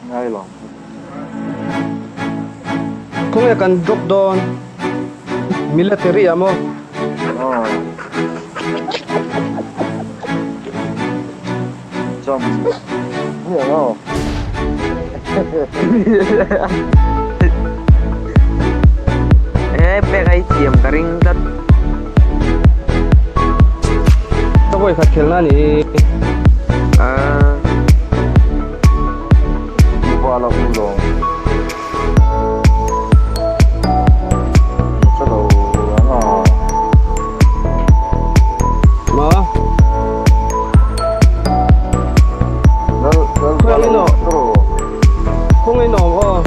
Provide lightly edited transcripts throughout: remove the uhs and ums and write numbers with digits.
ngay lòng Kung akan drop doon military mo. Chồng hiểu không? Pegai siam karing dat. Taboy khat khelna ni. Đi qua là u lồng bắt đầu nó Ma. nó Kung ino oh.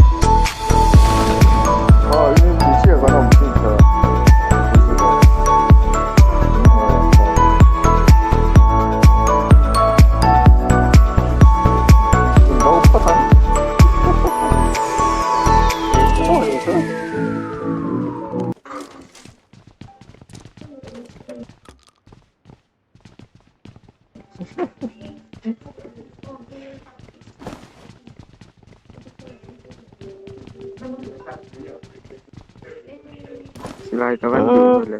因为你这个我们进去了너무 커다. Silai kawan dulu.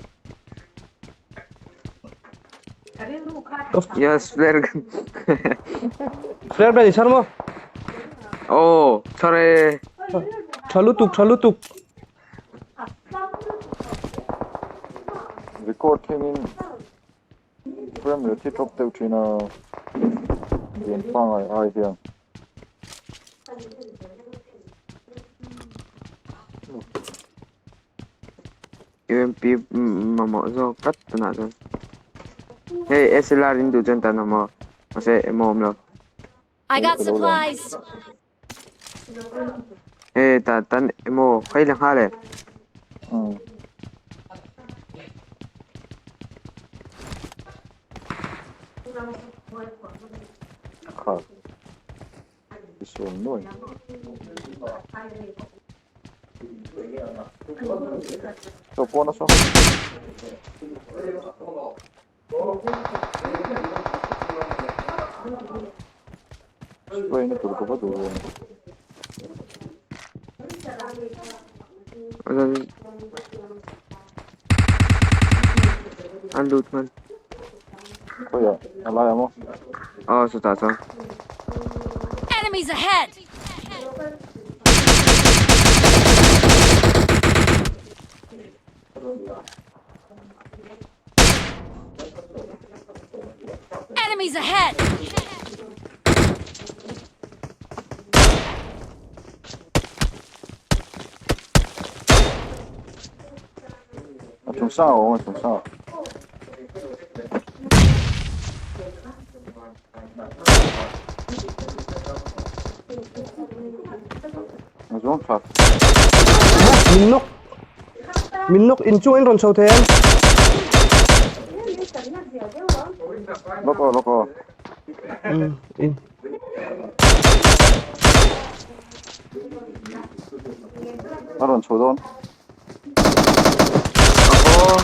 Yes, flare gun. Flare ba ni sarmo? Oh, sorry. Chalutuk. Record training frame rồi thiết trục tiêu chí nào điện phang ai ai hiền UMP mamo zo kat na zo. Hey, SLR in dujan ta namo. Mase mom lo. I got supplies. Hey, ta tan mo khai lang hale. khờ đi xuống nuôi cho con nó xong quay nó tụi có bắt đủ An loot man. có vậy lại không Oh, so ta so. Enemies ahead. Enemies ahead. chúng sao chúng sao nó xuống phạt Minok inchu in ron chau the. loco In. nó còn chỗ đôn Oh.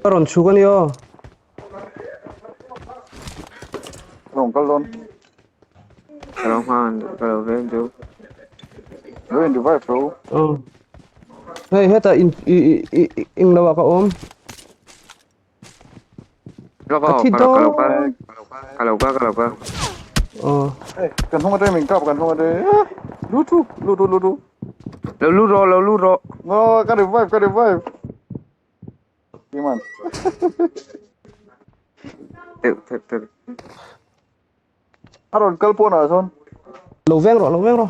Ron chugan yo. rồng cắt luôn Kalau han, kalau ven tu. rồi đi vai pro Hey, heta in lawa ka om. Kalau ka. cần không ở đây mình cặp cần không ở đây lút Lalu ro. nó cái revive đi man Ter. Aron kalpo na son Lo veng ro.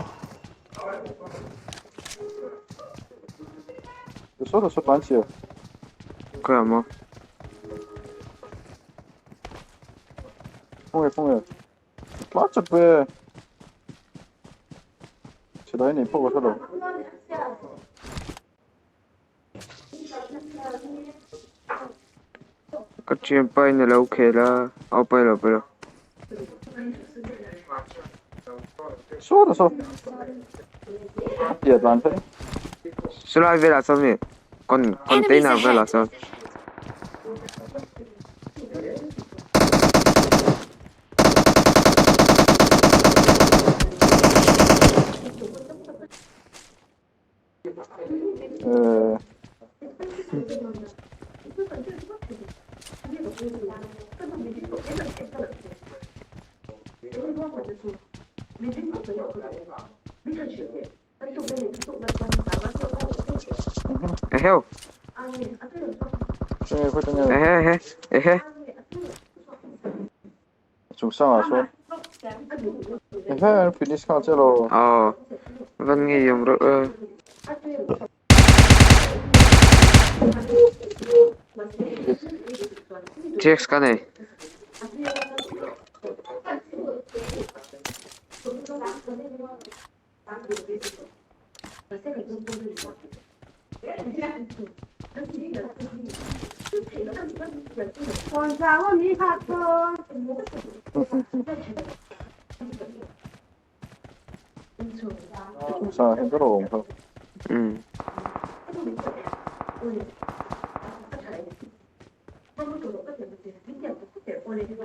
so pancio Kau mo. không quá chặt về chỉ đấy này phong vào đâu Kacim pai na lau khela. Au pai lo. so tiệt bạn thế Sulai vela so mi. Container vela so. Heo. Chơi với tao Ehe. chúng sao à số thế finish khá chứ lo Vẫn nghe dùng rồi. Check cái này. chúng sao hết cái đồ không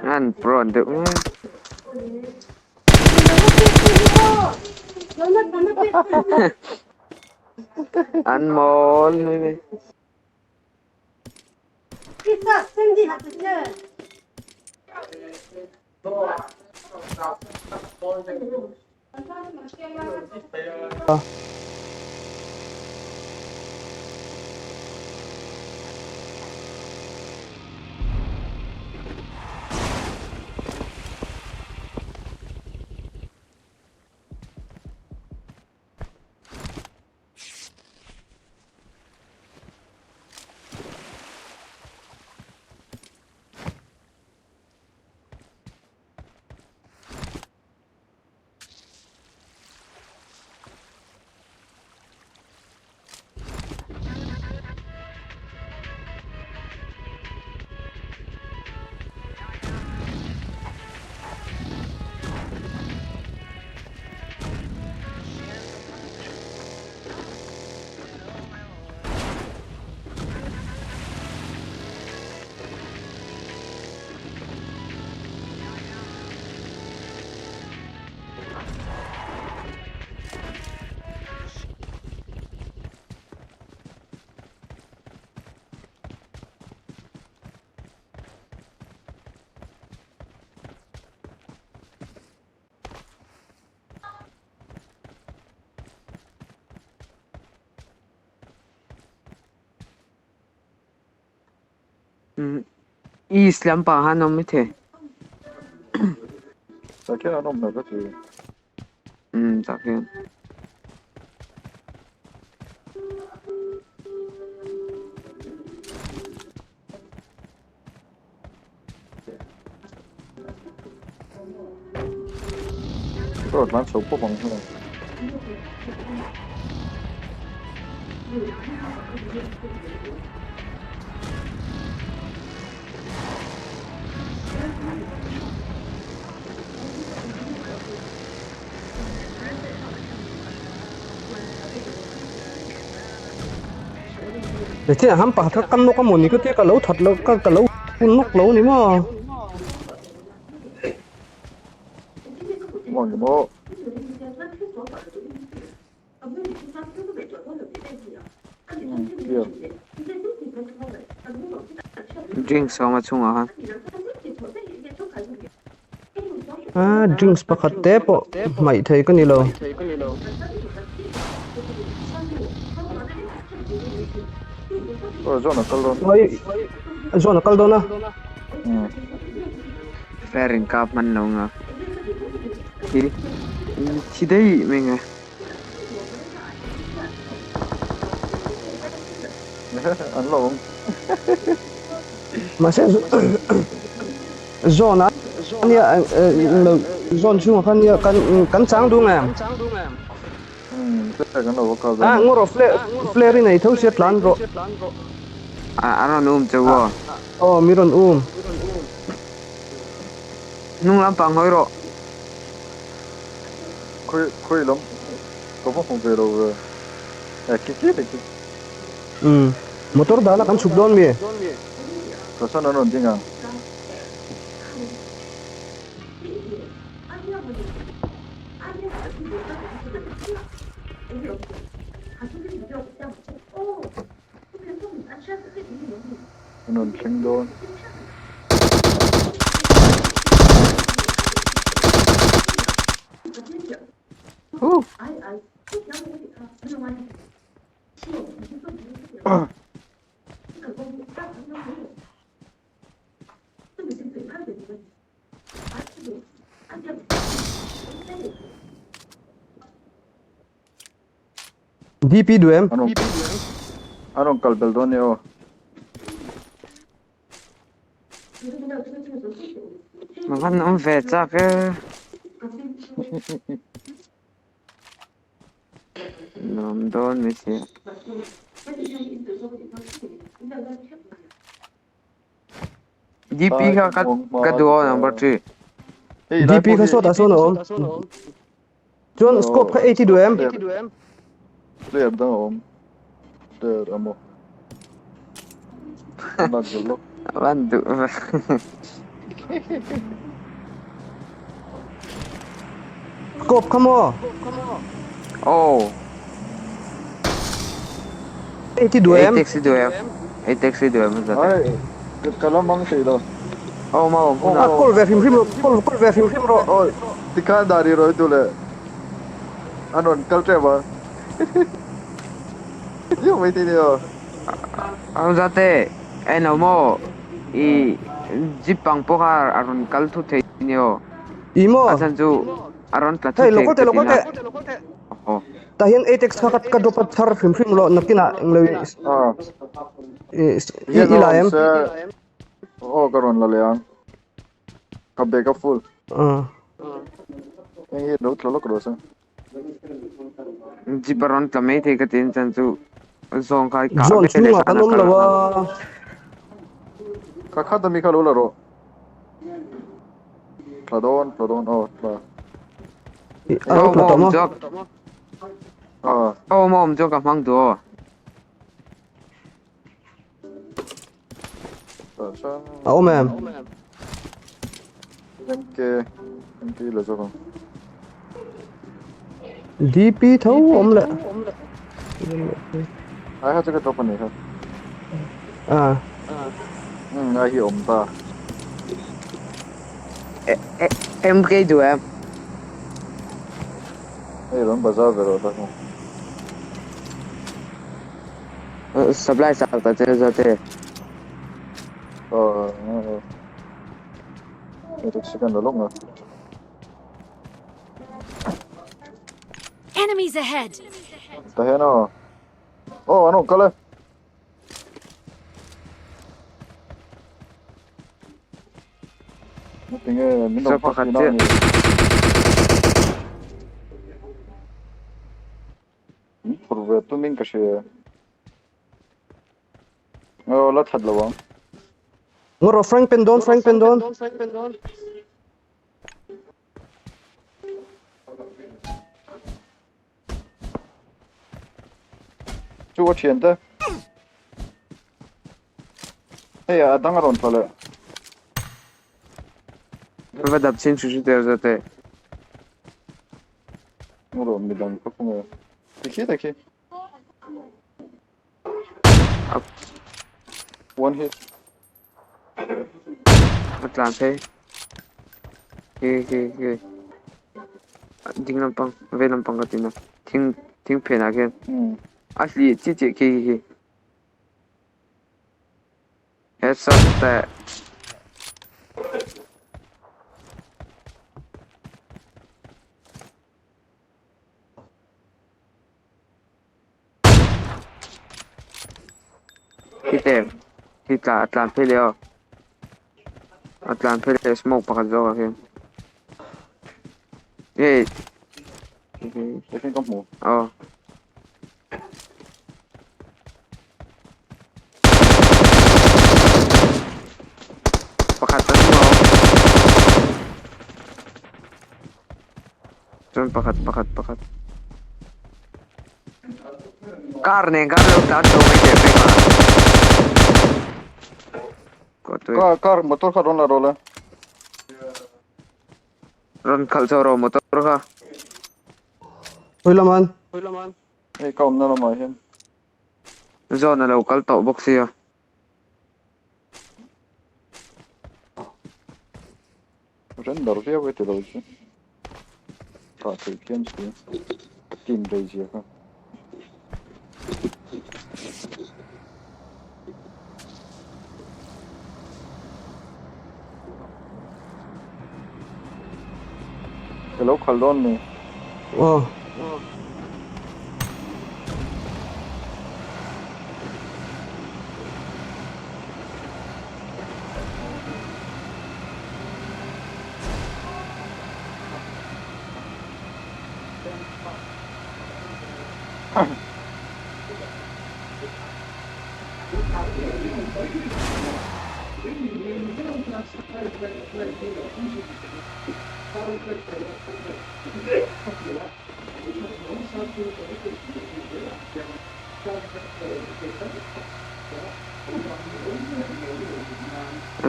Ăn pronto. Ăn món này. Islam pa han om the. sao cái nó là cái gì Tak yan. rồi bán số của bằng thôi để thế hăm pa thắc căn nó có một ní cái lấu thật lấu cái lấu phun nóc lấu này mà mọi người bố kia Drink so much ha. drinks pa khate po mai thei ka ni lo rồi do nó câu oi zo na kal do na Farin kap man lo nga. Chi dai menga. ăn lẩu mà sẽ zo na nia zon chu khan nia kan chang du ngam thế là cái lẩu có ngoro flare này thau set lan ro Aron chawo. miron Nung lam pang hoi ro. khui lắm có không về đâu rồi cái này motor dala kan subdon mi Kasan ano dinga. Ano ching doon. Woo! DP duem. Anong kalbel doon niyo? Magandang fetsa ka. Doon, Messi. DP ka kaduo number 3. DP ka sot aso no om. John scope ka 80 duem. Clear daw om. Der amo. Nagulok. Bantu. Scope ka mo. Oh, 80 duem. 8x duem. Ay, kalamang siya. Oh, mau. Ah, kol ver him ro. Kol ver him ro. Oh, tikandari ro dule. Anon kaltre ba? Yo may tiniyo. Ang dati, ano mo, jipang po ka aron kalto niyo. Imo. Asan ju aron plato Hey, lokote. Oh, Tahian 8x kakat kadopat sar him lo nakina nglawi. Ah. Ilaem. Oh, karon laleang. Kabe ka full. Yung hero, tlolok rosa. jiparon kami tikatin san ju zong kai ka. John chunga kanom lawa. Kakada mi kalula ro. Pladon, oh, pla. Ano plato mo? Ah, Oh, mo jok ka mang do. sa. Oo ma'am. Hindi la sa ko. DP thấu om lệ. Ai ha cái top này ha. À. Ai hi om ta. MK duem. Ai ron bazaar vero ta ko. Supply sa ta jate. Ito sikan lalong na. Enemies ahead! Tahe na. Oh, ano kala? Tingnan, minum Siapa pas kata? Purve tu min kashe. Oh, la thadlawa. Ngoro Frank Pendon. Chu wa chente. Hey, dangaron pala. Vadap sin chu jate. Ngoro midang ko punga. Taki. One hit. Atlante. Ke. Ding lampang, ve lampang katina. Ting pen again. Asli ke. Heads up that. Hita Atlante leo. Atlante smoke pakadzo again. Yeah. Okay, kom mo. Oh. Pakatan mo. Diyan, pakat. Karne, tato, may tepe ka. tu Car motor ka ron la rola. ron khal choro motor ka Hoi laman. Hey, kaum na lamay hen. zone na local to box ya Ren dar via wete lo chi. Ta te kian chi. Team dei ji ka. Hello khaldon ni. Ờ.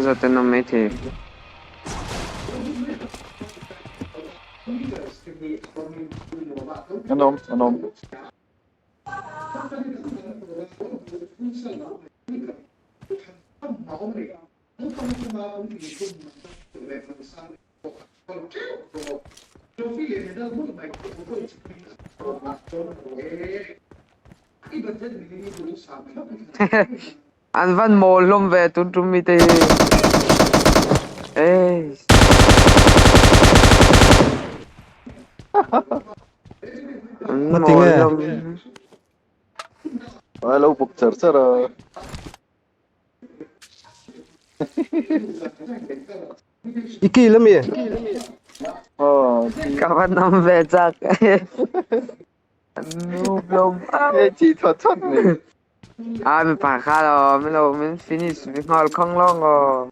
za ten nam mấy thì Anom. anh văn mồ lôm về tụi chúng mi thì ê Mà mồ tiếng nghe. lôm Hello picture sir. Iki lắm ye. Ki các bạn nằm về chắc nụ lôm ye chi thot ni. à mình phải khá rồi mình finish mình ngồi không long rồi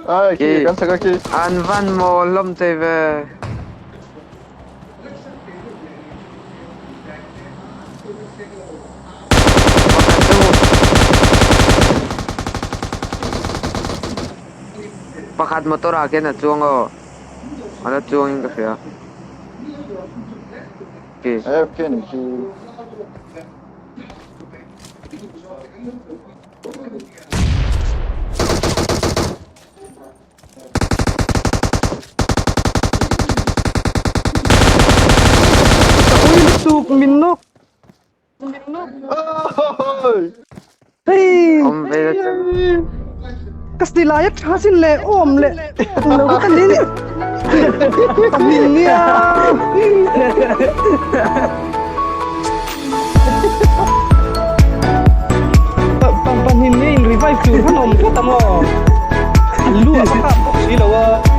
Ai ki kan sa ki. anh văn mồ lôm thì về pakat motor akin na chuang o ano chuang ka siya okay AFK ni ki. Ui sụp mình nốc. Hey. om về Kastila ya chasin le om le. Lo ka nini. Pamilya. Pamilya in revive tu hanom ka tamo. Lu apa ka box ni lawa.